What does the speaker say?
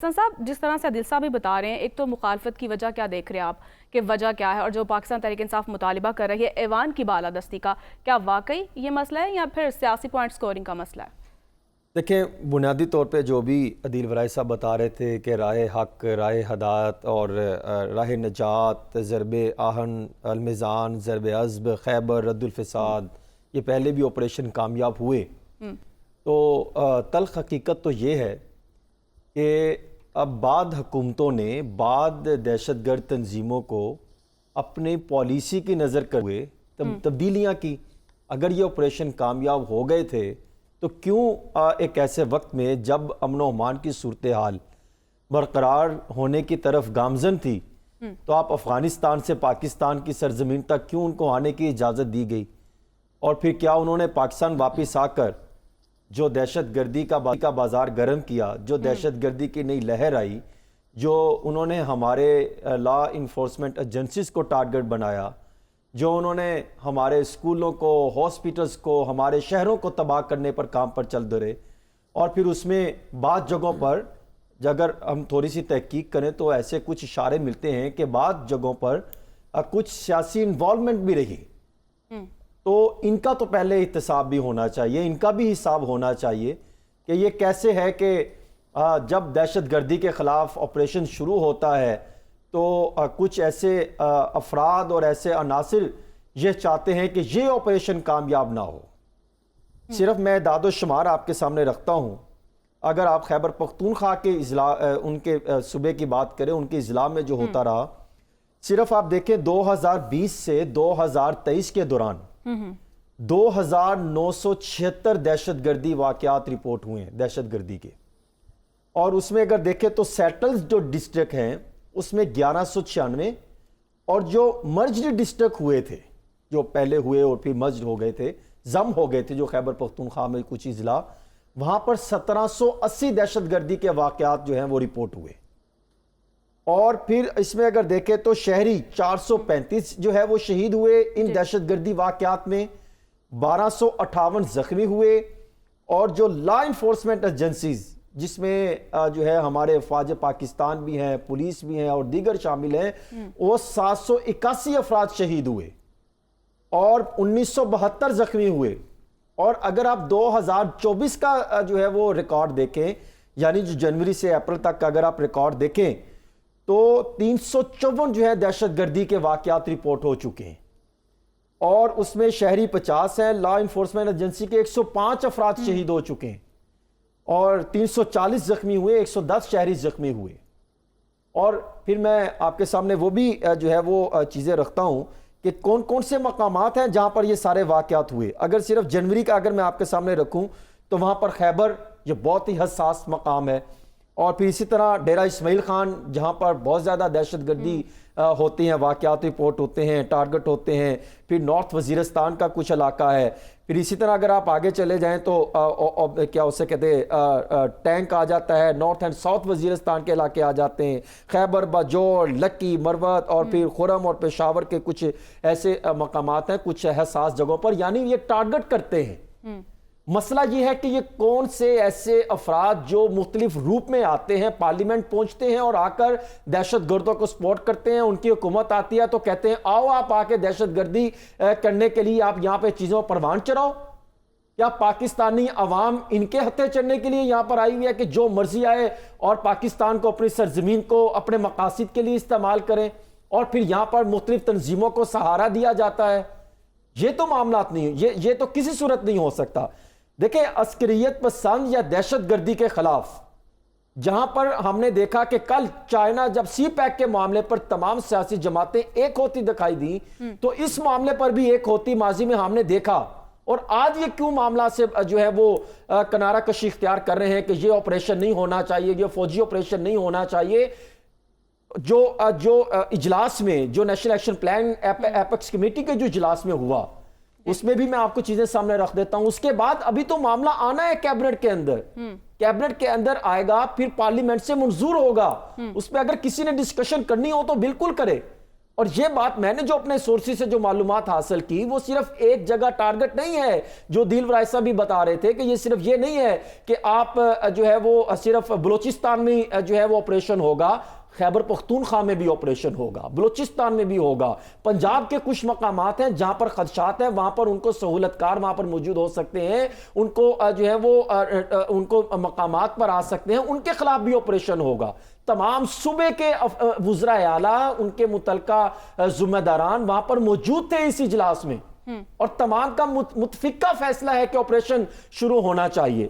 حسن صاحب، جس طرح سے عادل صاحب بھی بتا رہے ہیں، ایک تو مخالفت کی وجہ کیا دیکھ رہے ہیں آپ کہ وجہ کیا ہے، اور جو پاکستان تحریک انصاف مطالبہ کر رہی ہے ایوان کی بالادستی کا، کیا واقعی یہ مسئلہ ہے یا پھر سیاسی پوائنٹ سکورنگ کا مسئلہ ہے؟ دیکھیں، بنیادی طور پہ جو بھی عدیل ورائی صاحب بتا رہے تھے کہ راہ حق، راہ ہدایت اور راہ نجات، ضرب آہن، المیزان، ضرب عزب، خیبر، رد الفساد، یہ پہلے بھی آپریشن کامیاب ہوئے. تو تلخ حقیقت تو یہ ہے کہ اب بعد حکومتوں نے بعد دہشت گرد تنظیموں کو اپنی پالیسی کی نظر کر ہوئے تبدیلیاں کی. اگر یہ آپریشن کامیاب ہو گئے تھے تو کیوں ایک ایسے وقت میں جب امن و امان کی صورتحال برقرار ہونے کی طرف گامزن تھی تو آپ افغانستان سے پاکستان کی سرزمین تک کیوں ان کو آنے کی اجازت دی گئی؟ اور پھر کیا انہوں نے پاکستان واپس آ کر جو دہشت گردی کا بازار گرم کیا، جو دہشت گردی کی نئی لہر آئی، جو انہوں نے ہمارے لا انفورسمنٹ ایجنسیز کو ٹارگٹ بنایا، جو انہوں نے ہمارے اسکولوں کو، ہاسپٹلز کو، ہمارے شہروں کو تباہ کرنے پر کام پر چل دے رہے، اور پھر اس میں بعض جگہوں پر اگر ہم تھوڑی سی تحقیق کریں تو ایسے کچھ اشارے ملتے ہیں کہ بعض جگہوں پر کچھ سیاسی انوالومنٹ بھی رہی. تو ان کا تو پہلے احتساب بھی ہونا چاہیے، ان کا بھی حساب ہونا چاہیے کہ یہ کیسے ہے کہ جب دہشت گردی کے خلاف آپریشن شروع ہوتا ہے تو کچھ ایسے افراد اور ایسے عناصر یہ چاہتے ہیں کہ یہ آپریشن کامیاب نہ ہو. صرف میں اعداد و شمار آپ کے سامنے رکھتا ہوں. اگر آپ خیبر پختونخوا کے اضلاع ان کے صوبے کی بات کریں، ان کے اضلاع میں جو ہوتا رہا، صرف آپ دیکھیں 2020 سے 2023 کے دوران 2976 دہشت گردی واقعات رپورٹ ہوئے ہیں دہشت گردی کے. اور اس میں اگر دیکھیں تو سیٹلز جو ڈسٹرکٹ ہیں اس میں 1196، اور جو مرجڈ ڈسٹرکٹ ہوئے تھے، جو پہلے ہوئے اور پھر مرجڈ ہو گئے تھے، ضم ہو گئے تھے، جو خیبر پختونخوا میں کچھ اضلاع، وہاں پر 1780 دہشت گردی کے واقعات جو ہیں وہ رپورٹ ہوئے. اور پھر اس میں اگر دیکھیں تو شہری 435 جو ہے وہ شہید ہوئے ان دہشت گردی واقعات میں، 1258 زخمی ہوئے. اور جو لا انفورسمنٹ ایجنسیز جس میں جو ہے ہمارے افواج پاکستان بھی ہیں، پولیس بھی ہیں اور دیگر شامل ہیں، وہ 781 افراد شہید ہوئے اور 1972 زخمی ہوئے. اور اگر آپ 2024 کا جو ہے وہ ریکارڈ دیکھیں، یعنی جو جنوری سے اپریل تک کا اگر آپ ریکارڈ دیکھیں تو 354 جو ہے دہشت گردی کے واقعات رپورٹ ہو چکے ہیں، اور اس میں شہری 50 ہیں. لا انفورسمنٹ ایجنسی کے 105 افراد شہید ہو چکے ہیں اور 340 زخمی ہوئے، 110 شہری زخمی ہوئے. اور پھر میں آپ کے سامنے وہ بھی جو ہے وہ چیزیں رکھتا ہوں کہ کون کون سے مقامات ہیں جہاں پر یہ سارے واقعات ہوئے. اگر صرف جنوری کا اگر میں آپ کے سامنے رکھوں تو وہاں پر خیبر یہ بہت ہی حساس مقام ہے، اور پھر اسی طرح ڈیرہ اسماعیل خان جہاں پر بہت زیادہ دہشت گردی ہوتی ہیں، واقعات رپورٹ ہوتے ہیں، ٹارگٹ ہوتے ہیں. پھر نارتھ وزیرستان کا کچھ علاقہ ہے. پھر اسی طرح اگر آپ آگے چلے جائیں تو کیا اسے کہتے ہیں ٹینک آ جاتا ہے، نارتھ اینڈ ساؤتھ وزیرستان کے علاقے آ جاتے ہیں، خیبر باجوڑ، لکی، مروت اور پھر خرم اور پشاور کے کچھ ایسے مقامات ہیں کچھ حساس جگہوں پر. یعنی یہ ٹارگٹ کرتے ہیں. مسئلہ یہ ہے کہ یہ کون سے ایسے افراد جو مختلف روپ میں آتے ہیں، پارلیمنٹ پہنچتے ہیں اور آ کر دہشت گردوں کو سپورٹ کرتے ہیں. ان کی حکومت آتی ہے تو کہتے ہیں آؤ آپ آ کے دہشت گردی کرنے کے لیے آپ یہاں پہ چیزوں پر پروان چڑھاؤ. کیا پاکستانی عوام ان کے ہتھے چڑھنے کے لیے یہاں پر آئی ہوئی ہے کہ جو مرضی آئے اور پاکستان کو، اپنی سرزمین کو اپنے مقاصد کے لیے استعمال کریں، اور پھر یہاں پر مختلف تنظیموں کو سہارا دیا جاتا ہے؟ یہ تو معاملات نہیں، یہ تو کسی صورت نہیں ہو سکتا. دیکھیں، عسکریت پسند یا دہشت گردی کے خلاف جہاں پر ہم نے دیکھا کہ کل چائنا جب سی پیک کے معاملے پر تمام سیاسی جماعتیں ایک ہوتی دکھائی دی، تو اس معاملے پر بھی ایک ہوتی ماضی میں ہم نے دیکھا. اور آج یہ کیوں معاملہ سے جو ہے وہ کنارہ کشی اختیار کر رہے ہیں کہ یہ آپریشن نہیں ہونا چاہیے، یہ فوجی آپریشن نہیں ہونا چاہیے؟ جو اجلاس میں جو national action plan apex committee کے جو اجلاس میں ہوا، اس میں بھی میں آپ کو چیزیں سامنے رکھ دیتا ہوں. اس کے بعد ابھی تو معاملہ آنا ہے کیبنٹ کے اندر، کیبنٹ کے اندر آئے گا، پھر پارلیمنٹ سے منظور ہوگا. اس پہ اگر کسی نے ڈسکشن کرنی ہو تو بالکل کرے. اور یہ بات میں نے جو اپنے سورسز سے جو معلومات حاصل کی وہ صرف ایک جگہ ٹارگٹ نہیں ہے، جو دل رائے صاحب بھی بتا رہے تھے کہ یہ صرف یہ نہیں ہے کہ آپ جو ہے وہ صرف بلوچستان میں جو ہے وہ آپریشن ہوگا، خیبر پختونخوا میں بھی آپریشن ہوگا، بلوچستان میں بھی ہوگا، پنجاب کے کچھ مقامات ہیں جہاں پر خدشات ہیں، وہاں پر ان کو سہولت کار وہاں پر موجود ہو سکتے ہیں، ان کو جو ہے وہ ان کو مقامات پر آ سکتے ہیں، ان کے خلاف بھی آپریشن ہوگا۔ تمام صوبے کے وزراء اعلیٰ، ان کے متعلقہ ذمہ داران وہاں پر موجود تھے اس اجلاس میں، اور تمام کا متفقہ فیصلہ ہے کہ آپریشن شروع ہونا چاہیے۔